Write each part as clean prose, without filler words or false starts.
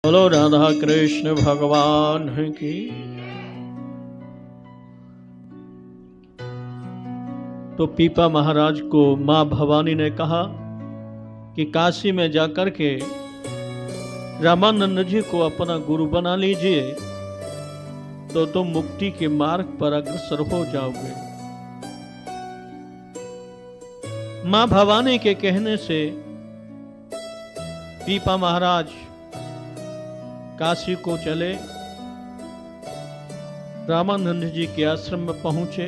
बोलो राधा कृष्ण भगवान की। तो पीपा महाराज को माँ भवानी ने कहा कि काशी में जाकर के रामानंद जी को अपना गुरु बना लीजिए तो तुम मुक्ति के मार्ग पर अग्रसर हो जाओगे। माँ भवानी के कहने से पीपा महाराज काशी को चले, रामानंद जी के आश्रम में पहुंचे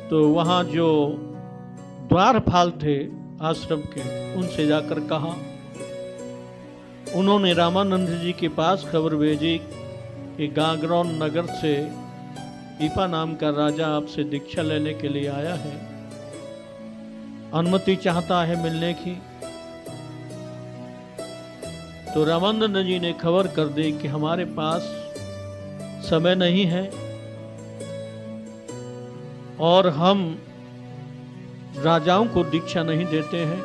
तो वहां जो द्वारपाल थे आश्रम के, उनसे जाकर कहा। उन्होंने रामानंद जी के पास खबर भेजी कि गागरौन नगर से पीपा नाम का राजा आपसे दीक्षा लेने के लिए आया है, अनुमति चाहता है मिलने की। तो रामानंद जी ने खबर कर दी कि हमारे पास समय नहीं है और हम राजाओं को दीक्षा नहीं देते हैं,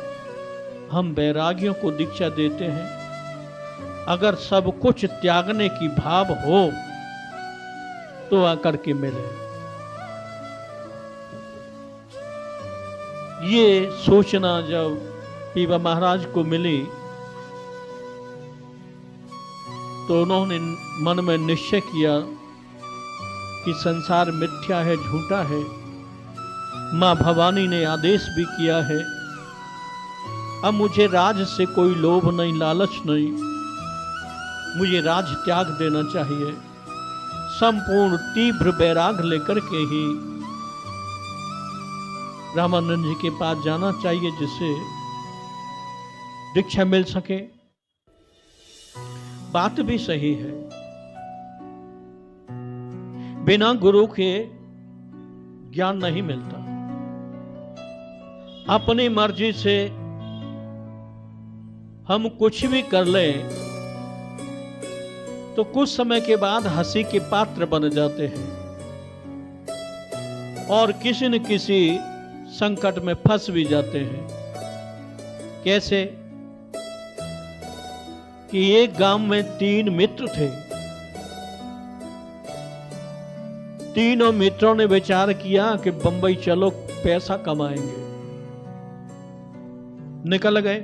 हम बैरागियों को दीक्षा देते हैं। अगर सब कुछ त्यागने की भाव हो तो आकर के मिले। ये सूचना जब पीपा महाराज को मिली तो उन्होंने मन में निश्चय किया कि संसार मिथ्या है, झूठा है। माँ भवानी ने आदेश भी किया है, अब मुझे राज से कोई लोभ नहीं, लालच नहीं, मुझे राज त्याग देना चाहिए। संपूर्ण तीव्र वैराग लेकर के ही रामानंद जी के पास जाना चाहिए जिससे दीक्षा मिल सके। बात भी सही है, बिना गुरु के ज्ञान नहीं मिलता। अपनी मर्जी से हम कुछ भी कर लें तो कुछ समय के बाद हंसी के पात्र बन जाते हैं और किसी न किसी संकट में फंस भी जाते हैं। कैसे कि एक गांव में 3 मित्र थे। तीनों मित्रों ने विचार किया कि बंबई चलो, पैसा कमाएंगे। निकल गए,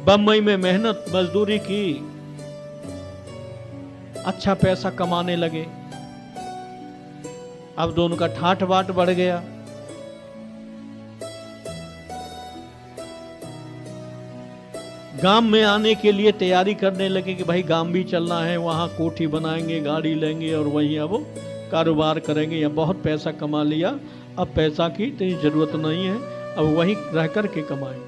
बंबई में मेहनत मजदूरी की, अच्छा पैसा कमाने लगे। अब दोनों का ठाठ बाट बढ़ गया। गांव में आने के लिए तैयारी करने लगे कि भाई गांव भी चलना है, वहां कोठी बनाएंगे, गाड़ी लेंगे और वहीं अब कारोबार करेंगे। या बहुत पैसा कमा लिया, अब पैसा की इतनी जरूरत नहीं है, अब वहीं रह कर के कमाएंगे।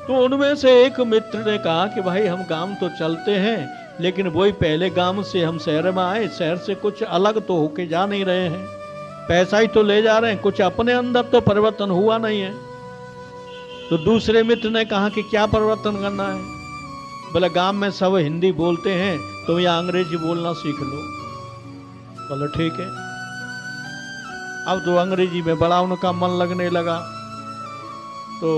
तो उनमें से एक मित्र ने कहा कि भाई हम गांव तो चलते हैं, लेकिन वही पहले गांव से हम शहर में आए, शहर से कुछ अलग तो होके जा नहीं रहे हैं, पैसा ही तो ले जा रहे हैं, कुछ अपने अंदर तो परिवर्तन हुआ नहीं है। तो दूसरे मित्र ने कहा कि क्या परिवर्तन करना है? बोले गांव में सब हिंदी बोलते हैं, तुम या अंग्रेजी बोलना सीख लो। बोले ठीक है। अब तो अंग्रेजी में बड़ा उनका मन लगने लगा, तो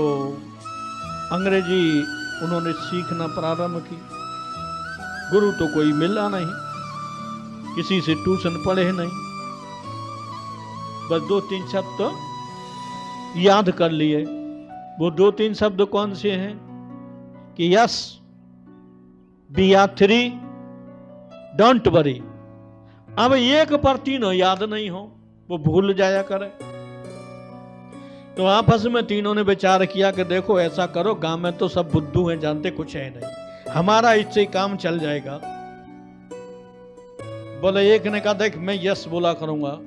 अंग्रेजी उन्होंने सीखना प्रारंभ की। गुरु तो कोई मिला नहीं, किसी से ट्यूशन पढ़े नहीं, बस 2-3 शब्द तो याद कर लिए। वो 2-3 शब्द कौन से हैं कि yes, B are 3, don't worry. अब एक पर तीनों याद नहीं हो, वो भूल जाया करे। तो आपस में तीनों ने विचार किया कि देखो ऐसा करो, गांव में तो सब बुद्धू हैं, जानते कुछ है नहीं, हमारा इससे काम चल जाएगा। बोले एक ने कहा देख मैं यस बोला करूंगा,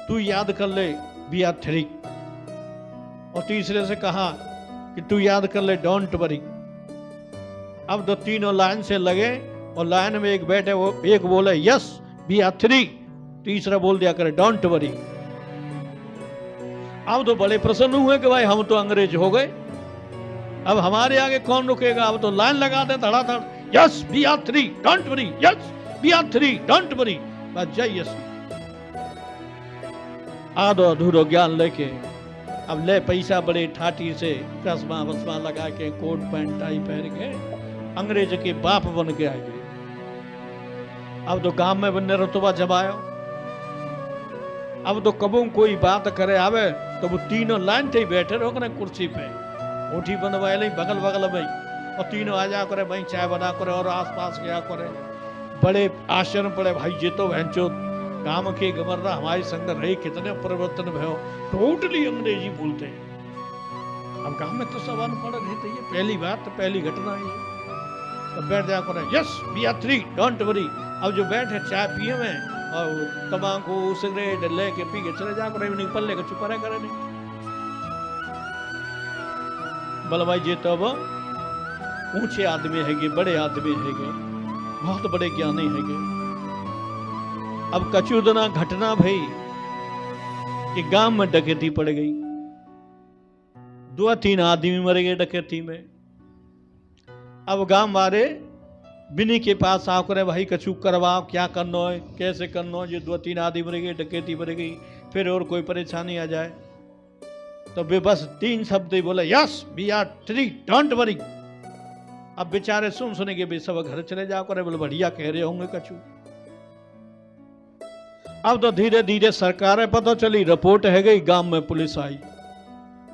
तू याद कर ले बी आर 3। और तीसरे से कहा कि तू याद कर ले डोंट वरी। अब तो तीनों लाइन से लगे और लाइन में एक बैठे, वो एक बोले यस बी आर 3, तीसरा बोल दिया करे डोंट वरी। अब तो बड़े प्रसन्न हुए कि भाई हम तो अंग्रेज हो गए, अब हमारे आगे कौन रुकेगा। अब तो लाइन लगा दे धड़ाधड़, yes B are 3 don't worry, yes B are 3 don't worry. बस जय यस। आधो अधूरो ज्ञान लेके अब ले पैसा बड़े ठाठी से चश्मा वस्मा लगा के कोट पैंट टाई पहन के अंग्रेज के बाप बन के आए गए। अब तो गांव में बनने रुतबा जमायो। अब तो कबू कोई बात करे आवे तो वो तीनों लाइन थे बैठे रहो ना कुर्सी पे, उठी बनवाए ली बगल बगल में, और तीनों आ जा करे भाई चाय बना करे और आसपास गया करे। बड़े आश्चर्य पड़े भाई ये तो भैंचो काम के गवर्नर हमारे संग रहे, कितने परिवर्तन भयो, टोटली अंग्रेजी बोलते हैं। अब गांव में तो सब अनपढ़ रहते, ये पहली बात, पहली घटना है। तो बैठ जा करे, yes we are three don't worry. अब जो बैठे चाय पिए में और तम्बाकू सिगरेट लेके पी के चले जा करे, नहीं पल्ले का चुप रहे करे नहीं। बोला भाई ये तो अब ऊंचे आदमी है, बड़े आदमी है, बहुत बड़े ज्ञानी है। अब कचूदना घटना भई कि गांव में डकैती पड़ गई, 2-3 आदमी मर गए डकैती में। अब गांव वाले बिनी के पास आकर भाई कछु करवाओ, क्या करना है, कैसे करना है, जो 2-3 आदमी मर गए, डकैती बढ़ गई, फिर और कोई परेशानी आ जाए। तो वे बस 3 शब्द ही बोले, yes we are three don't worry. अब बेचारे सुन के भी सब घर चले जाओ करे, बोले बढ़िया कह रहे होंगे कछु। अब तो धीरे धीरे सरकारें पता चली, रिपोर्ट है गई, गांव में पुलिस आई।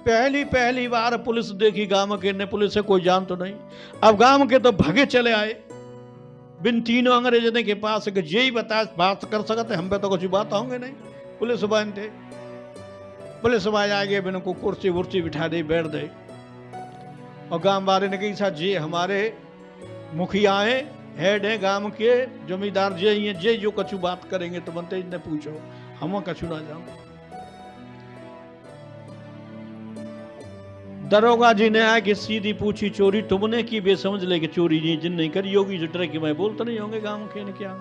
पहली बार पुलिस देखी गांव के, ने पुलिस से कोई जान तो नहीं। अब गांव के तो भागे चले आए बिन तीनों अंग्रेजों के पास, जे ही बता बात कर सकते, हम पे तो कुछ बात होंगे नहीं। पुलिस बन थे, पुलिस वाले आगे बिन को कुर्सी वुर्सी बिठा दे, बैठ दे। और गांव वाले ने कही साहब जे हमारे मुखिया है, हेड है गांव के, जमींदार जे हैं, जे जो कछु बात करेंगे तो बनते इन्हें पूछो, हम कछु ना जाओ। दरोगा जी ने आके सीधी पूछी, चोरी तुमने की? बे समझ ले कि चोरी जी जिन नहीं करी होगी, जो डरे कि मैं बोलते नहीं होंगे गांव के, क्या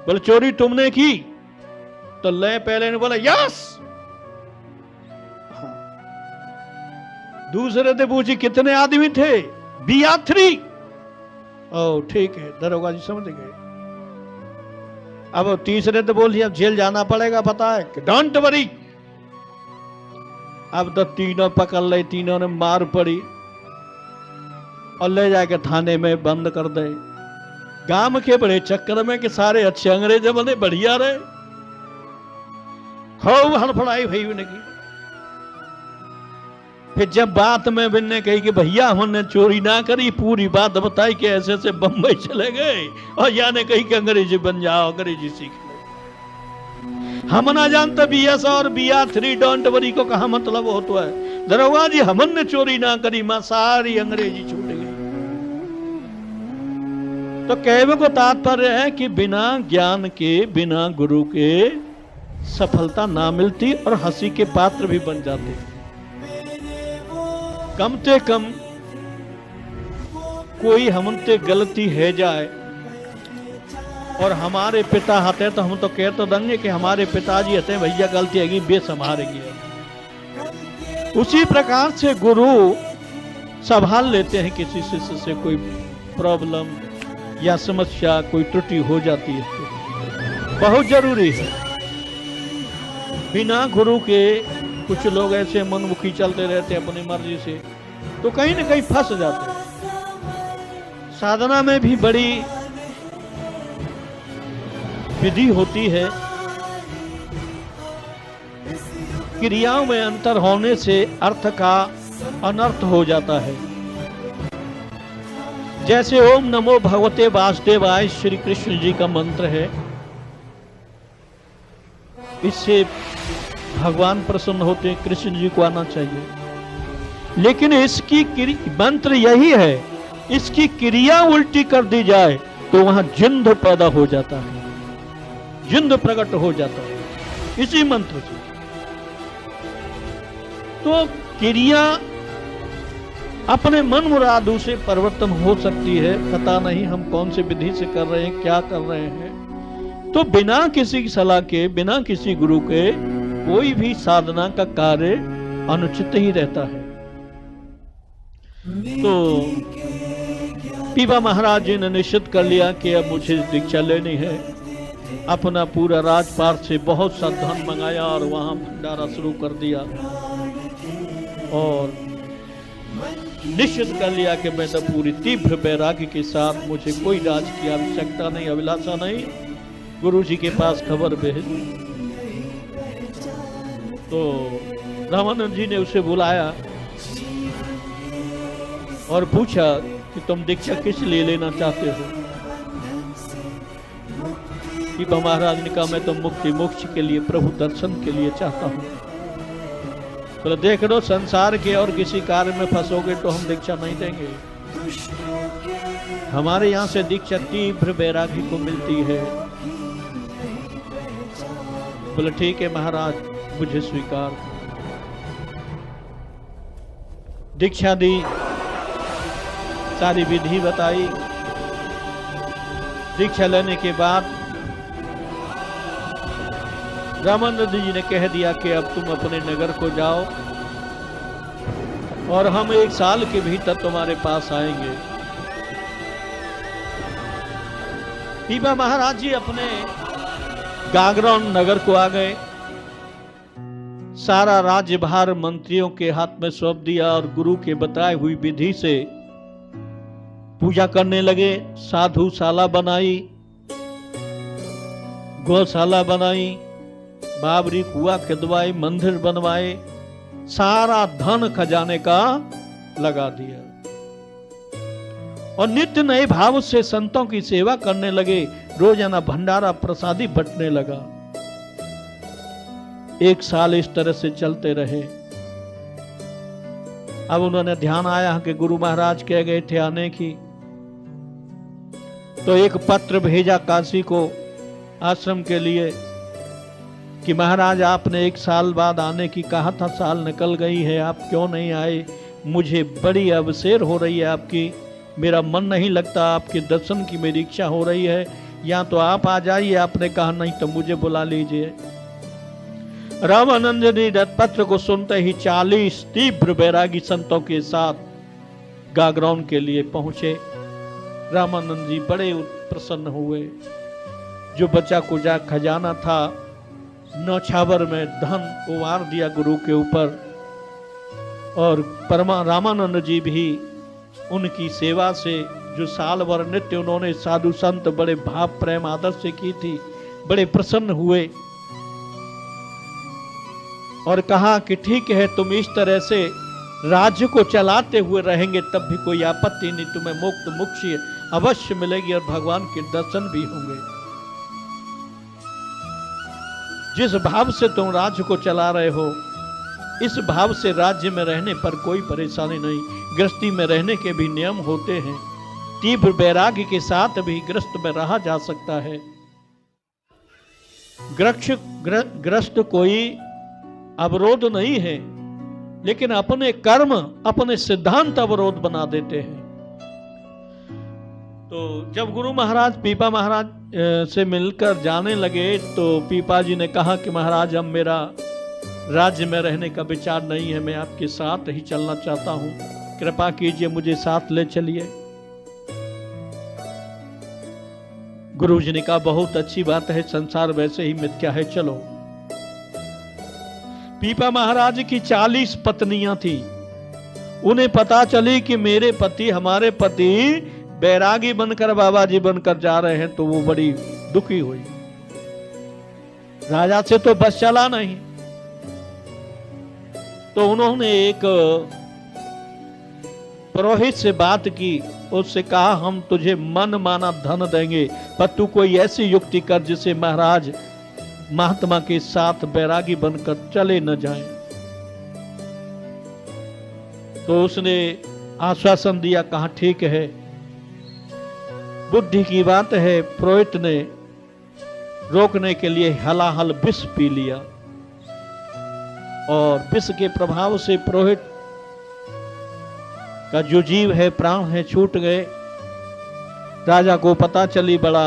बोले चोरी तुमने की? तो ले पहले ने बोला यस। दूसरे ने पूछी कितने आदमी थे? We are three. ओ ठीक है, दरोगा जी समझ गए। अब तीसरे तो बोल दिया अब जेल जाना पड़ेगा, पता है कि डोंट वरी। अब तो तीनों पकड़ ले, तीनों ने मार पड़ी और ले जाके थाने में बंद कर दे। गांव के बड़े चक्कर में कि सारे अच्छे अंग्रेज बने, बढ़िया रहे, खूब हड़फड़ाई भई उनकी। फिर जब बात में बिन्ने कही कि भैया हमने चोरी ना करी, पूरी बात बताई कि ऐसे ऐसे बम्बई चले गए और या ने कही कि अंग्रेजी बन जाओ, अंग्रेजी सीख लो। हम ना जानते BS और BR 3 डोंट वरी को कहा मतलब होता है। दरोगा जी हमने चोरी ना करी, मां सारी अंग्रेजी छूट गई। तो कहने को तात्पर्य है कि बिना ज्ञान के, बिना गुरु के सफलता ना मिलती और हंसी के पात्र भी बन जाते। कम से कम कोई हमसे गलती है जाए और हमारे पिता हते तो हम तो कह तो देंगे कि हमारे पिताजी हते, भैया गलती हैगी बे संभालेंगे। उसी प्रकार से गुरु संभाल लेते हैं किसी शिष्य से कोई प्रॉब्लम या समस्या, कोई त्रुटि हो जाती है, बहुत जरूरी है। बिना गुरु के कुछ लोग ऐसे मनमुखी चलते रहते अपनी मर्जी से, तो कहीं ना कहीं फंस जाते हैं। साधना में भी बड़ी विधि होती है, क्रियाओं में अंतर होने से अर्थ का अनर्थ हो जाता है। जैसे ओम नमो भगवते वासुदेवाय श्री कृष्ण जी का मंत्र है, इससे भगवान प्रसन्न होते हैं, कृष्ण जी को आना चाहिए। लेकिन इसकी मंत्र यही है, इसकी क्रिया उल्टी कर दी जाए तो वहां जिंद पैदा हो जाता है, जिंद प्रकट हो जाता है इसी मंत्र से। तो क्रिया अपने मन मुरादों से परिवर्तन हो सकती है, पता नहीं हम कौन से विधि से कर रहे हैं, क्या कर रहे हैं। तो बिना किसी सलाह के, बिना किसी गुरु के कोई भी साधना का कार्य अनुचित ही रहता है। तो पीपा महाराज जी ने निश्चित कर लिया कि अब मुझे दीक्षा लेनी है। अपना पूरा राजपाट से बहुत सा धन मंगाया और वहां भंडारा शुरू कर दिया। और निश्चित कर लिया कि मैं तो पूरी तीव्र वैराग्य के साथ, मुझे कोई राज की आवश्यकता नहीं, अभिलाषा नहीं, गुरु जी के पास खबर भेज। तो रामानंद जी ने उसे बुलाया और पूछा कि तुम दीक्षा किस लिए लेना चाहते हो? पीपा महाराज ने कहा मैं तो मुक्ति मोक्ष के लिए, प्रभु दर्शन के लिए चाहता हूं। तो देख लो, संसार के और किसी कार्य में फंसोगे तो हम दीक्षा नहीं देंगे। हमारे यहां से दीक्षा तीव्र वैरागी को मिलती है। बोले ठीक है महाराज, मुझे स्वीकार। दीक्षा दी, सारी विधि बताई। दीक्षा लेने के बाद रामानंद जी ने कह दिया कि अब तुम अपने नगर को जाओ और हम 1 साल के भीतर तुम्हारे पास आएंगे। पीपा महाराज जी अपने गागरौन नगर को आ गए। सारा राज्यभार मंत्रियों के हाथ में सौंप दिया और गुरु के बताए हुई विधि से पूजा करने लगे। साधुशाला बनाई, गौशाला बनाई, बाबरी कुआं खुदवाए, मंदिर बनवाए, सारा धन खजाने का लगा दिया और नित्य नए भाव से संतों की सेवा करने लगे। रोजाना भंडारा प्रसादी बंटने लगा। 1 साल इस तरह से चलते रहे। अब उन्होंने ध्यान आया कि गुरु महाराज कह गए थे आने की, तो एक पत्र भेजा काशी को आश्रम के लिए कि महाराज आपने 1 साल बाद आने की कहा था, साल निकल गई है, आप क्यों नहीं आए? मुझे बड़ी अवसेर हो रही है आपकी, मेरा मन नहीं लगता, आपके दर्शन की मेरी इच्छा हो रही है, या तो आप आ जाइए। आपने कहा नहीं तो मुझे बुला लीजिए। रामानंद जी पत्र को सुनते ही 40 तीव्र वैरागी संतों के साथ गागरौन के लिए पहुंचे। रामानंद जी बड़े प्रसन्न हुए। जो बचा कुचा खजाना था, नौछावर में धन उवार दिया गुरु के ऊपर। और रामानंद जी भी उनकी सेवा से, जो साल भर नित्य उन्होंने साधु संत बड़े भाव प्रेम आदर से की थी, बड़े प्रसन्न हुए और कहा कि ठीक है, तुम इस तरह से राज्य को चलाते हुए रहेंगे तब भी कोई आपत्ति नहीं, तुम्हें मुक्त मोक्ष अवश्य मिलेगी और भगवान के दर्शन भी होंगे। जिस भाव से तुम राज्य को चला रहे हो, इस भाव से राज्य में रहने पर कोई परेशानी नहीं। गृहस्थी में रहने के भी नियम होते हैं। तीव्र वैराग्य के साथ भी गृहस्थ में रहा जा सकता है। गृहस्थ कोई अवरोध नहीं है, लेकिन अपने कर्म, अपने सिद्धांत अवरोध बना देते हैं। तो जब गुरु महाराज पीपा महाराज से मिलकर जाने लगे तो पीपा जी ने कहा कि महाराज अब मेरा राज्य में रहने का विचार नहीं है, मैं आपके साथ ही चलना चाहता हूं, कृपा कीजिए मुझे साथ ले चलिए। गुरु जी ने कहा बहुत अच्छी बात है, संसार वैसे ही मिथ्या है, चलो। पीपा महाराज की 40 पत्नियां थी। उन्हें पता चली कि मेरे पति, हमारे पति बैरागी बनकर, बाबा जी बनकर जा रहे हैं, तो वो बड़ी दुखी हुई। राजा से तो बस चला नहीं, तो उन्होंने एक पुरोहित से बात की। उससे कहा हम तुझे मन माना धन देंगे, पर तू कोई ऐसी युक्ति कर जिसे महाराज महात्मा के साथ बैरागी बनकर चले न जाए। तो उसने आश्वासन दिया, कहा ठीक है, बुद्धि की बात है। पुरोहित ने रोकने के लिए हलाहल विष पी लिया और विष के प्रभाव से पुरोहित का जो जीव है, प्राण है, छूट गए। राजा को पता चली, बड़ा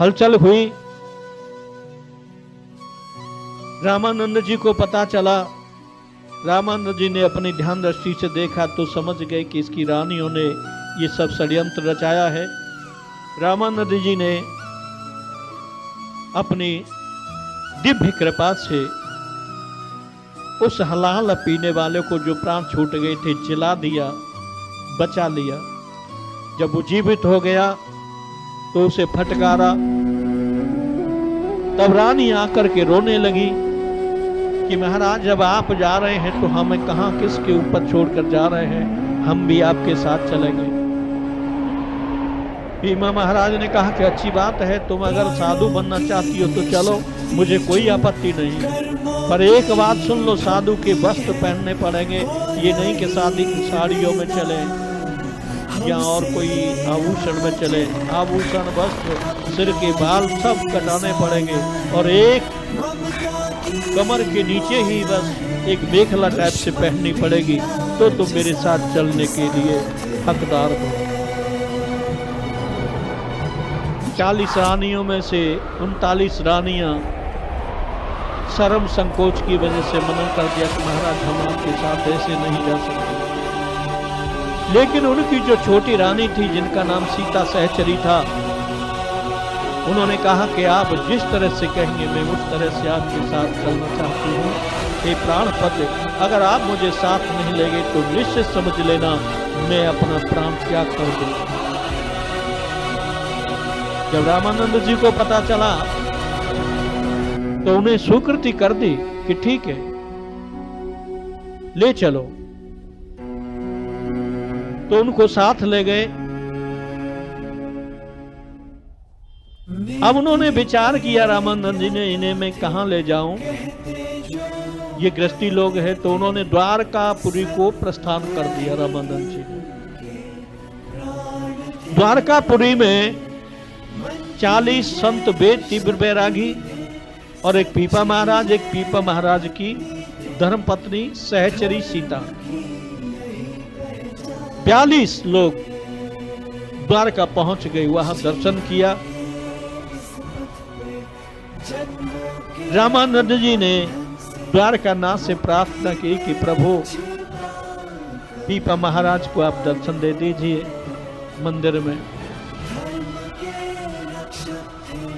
हलचल हुई। रामानंद जी को पता चला। रामानंद जी ने अपनी ध्यान दृष्टि से देखा तो समझ गए कि इसकी रानियों ने ये सब षड्यंत्र रचाया है। रामानंद जी ने अपनी दिव्य कृपा से उस हलाल पीने वाले को जो प्राण छूट गए थे जिला दिया, बचा लिया। जब वो जीवित हो गया तो उसे फटकारा। तब रानी आकर के रोने लगी कि महाराज जब आप जा रहे हैं तो हमें कहां किसके ऊपर छोड़कर जा रहे हैं, हम भी आपके साथ चलेंगे। भीमा महाराज ने कहा कि अच्छी बात है, तुम अगर साधु बनना चाहती हो तो चलो, मुझे कोई आपत्ति नहीं, पर एक बात सुन लो, साधु के वस्त्र पहनने पड़ेंगे। ये नहीं कि शादी की साड़ियों में चले या और कोई आभूषण में चले। आभूषण, वस्त्र, सिर के बाल सब कटाने पड़ेंगे और एक कमर के नीचे ही बस एक मेखला टाइप से पहननी पड़ेगी, तो तुम मेरे साथ चलने के लिए हकदार हो। 40 रानियों में से 39 रानियां शर्म संकोच की वजह से मना कर दिया कि महाराज हम आपके साथ ऐसे नहीं जा सकते। लेकिन उनकी जो छोटी रानी थी जिनका नाम सीता सहचरी था, उन्होंने कहा कि आप जिस तरह से कहेंगे मैं उस तरह से आपके साथ चलना चाहती हूँ। हे प्राणपति, अगर आप मुझे साथ नहीं लेंगे तो निश्चित समझ लेना मैं अपना प्राण त्याग कर दूंगा। जब रामानंद जी को पता चला तो उन्हें स्वीकृति कर दी कि ठीक है ले चलो। तो उनको साथ ले गए। अब उन्होंने विचार किया रामानंद जी ने, इन्हें मैं कहां ले जाऊं, ये गृहस्थी लोग हैं। तो उन्होंने द्वारकापुरी को प्रस्थान कर दिया रामानंद जी ने। द्वारकापुरी में 40 संत वेद तीव्र बैरागी और एक पीपा महाराज की धर्मपत्नी सहचरी सीता, 42 लोग द्वारका पहुंच गए। वहां दर्शन किया। रामानंद जी ने द्वारकानाथ से प्रार्थना की कि प्रभु पीपा महाराज को आप दर्शन दे दीजिए मंदिर में।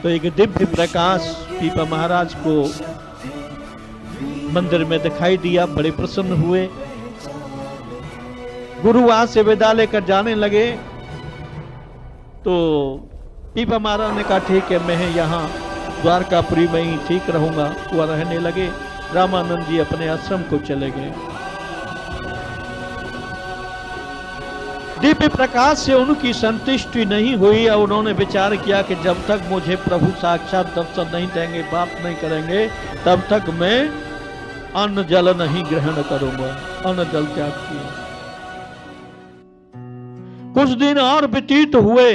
तो एक दिव्य प्रकाश पीपा महाराज को मंदिर में दिखाई दिया। बड़े प्रसन्न हुए। गुरु वहां से विदा लेकर जाने लगे तो पीपा महाराज ने कहा ठीक है मैं यहाँ द्वारकापुरी में ही ठीक रहूंगा। वह रहने लगे। रामानंद जी अपने आश्रम को चले गए। दिव्य प्रकाश से उनकी संतुष्टि नहीं हुई और उन्होंने विचार किया कि जब तक मुझे प्रभु साक्षात दर्शन नहीं देंगे, बात नहीं करेंगे, तब तक मैं अन्न जल नहीं ग्रहण करूंगा। अन्न जल त्याग किया। कुछ दिन और व्यतीत हुए,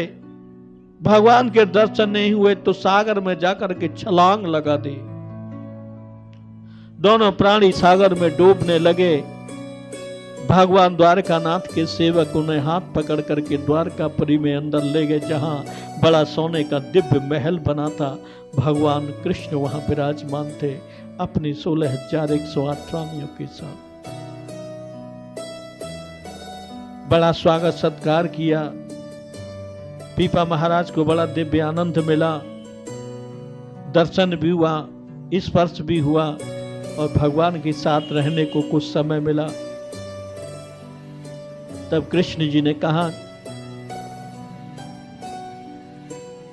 भगवान के दर्शन नहीं हुए तो सागर में जाकर के छलांग लगा दी। दोनों प्राणी सागर में डूबने लगे। भगवान द्वारकानाथ के सेवक उन्हें हाथ पकड़ करके द्वारकापुरी में अंदर ले गए, जहां बड़ा सोने का दिव्य महल बना था। भगवान कृष्ण वहां विराजमान थे अपनी 16,108 रानियों के साथ। बड़ा स्वागत सत्कार किया। पीपा महाराज को बड़ा दिव्य आनंद मिला। दर्शन भी हुआ, स्पर्श भी हुआ और भगवान के साथ रहने को कुछ समय मिला। तब कृष्ण जी ने कहा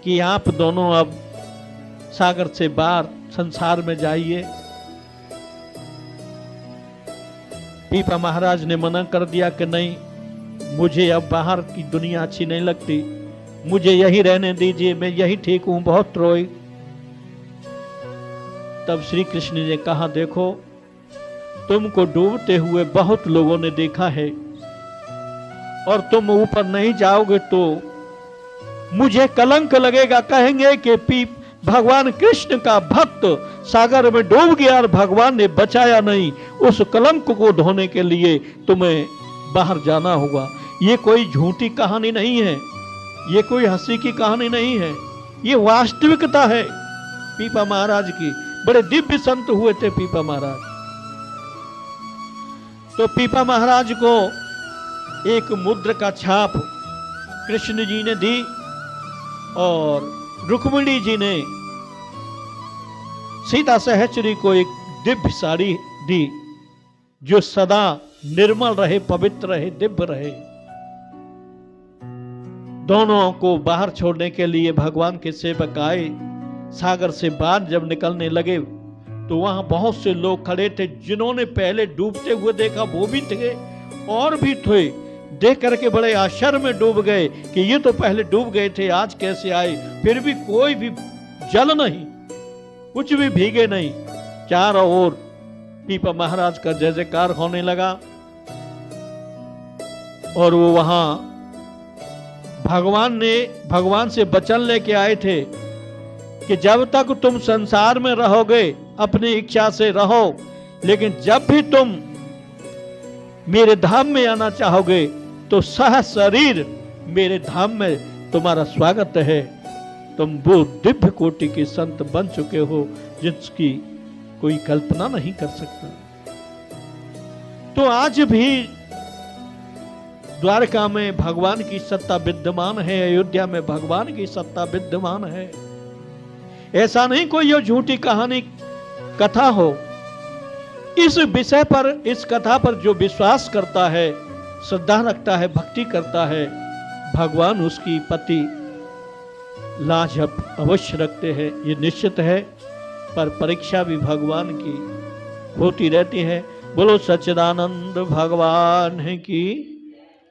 कि आप दोनों अब सागर से बाहर संसार में जाइए। पीपा महाराज ने मना कर दिया कि नहीं, मुझे अब बाहर की दुनिया अच्छी नहीं लगती, मुझे यही रहने दीजिए, मैं यही ठीक हूं। बहुत रोए। तब श्री कृष्ण ने कहा देखो, तुमको डूबते हुए बहुत लोगों ने देखा है और तुम ऊपर नहीं जाओगे तो मुझे कलंक लगेगा। कहेंगे कि भगवान कृष्ण का भक्त सागर में डूब गया और भगवान ने बचाया नहीं। उस कलंक को धोने के लिए तुम्हें बाहर जाना होगा। ये कोई झूठी कहानी नहीं है, ये कोई हंसी की कहानी नहीं है, ये वास्तविकता है पीपा महाराज की। बड़े दिव्य संत हुए थे पीपा महाराज। तो पीपा महाराज को एक मुद्र का छाप कृष्ण जी ने दी और रुक्मिणी जी ने सीता सहचरी को एक दिव्य साड़ी दी। जो सदा निर्मल रहे, पवित्र रहे, दिव्य रहे। दोनों को बाहर छोड़ने के लिए भगवान के सेवक आए। सागर से बाहर जब निकलने लगे तो वहां बहुत से लोग खड़े थे, जिन्होंने पहले डूबते हुए देखा वो भी थे और भी थे। देख करके बड़े आश्चर्य में डूब गए कि ये तो पहले डूब गए थे, आज कैसे आए। फिर भी कोई भी जल नहीं, कुछ भी भीगे नहीं। चारों ओर पीपा महाराज का जय जयकार होने लगा और वो वहां भगवान से वचन लेके आए थे कि जब तक तुम संसार में रहोगे अपनी इच्छा से रहो, लेकिन जब भी तुम मेरे धाम में आना चाहोगे तो सह शरीर मेरे धाम में तुम्हारा स्वागत है। तुम वो दिव्य कोटि के संत बन चुके हो जिसकी कोई कल्पना नहीं कर सकता। तो आज भी द्वारका में भगवान की सत्ता विद्यमान है, अयोध्या में भगवान की सत्ता विद्यमान है। ऐसा नहीं कोई ये झूठी कहानी कथा हो। इस विषय पर, इस कथा पर जो विश्वास करता है, श्रद्धा रखता है, भक्ति करता है, भगवान उसकी पति लाज अवश्य रखते हैं, ये निश्चित है। पर परीक्षा भी भगवान की होती रहती है। बोलो सच्चिदानंद भगवान की।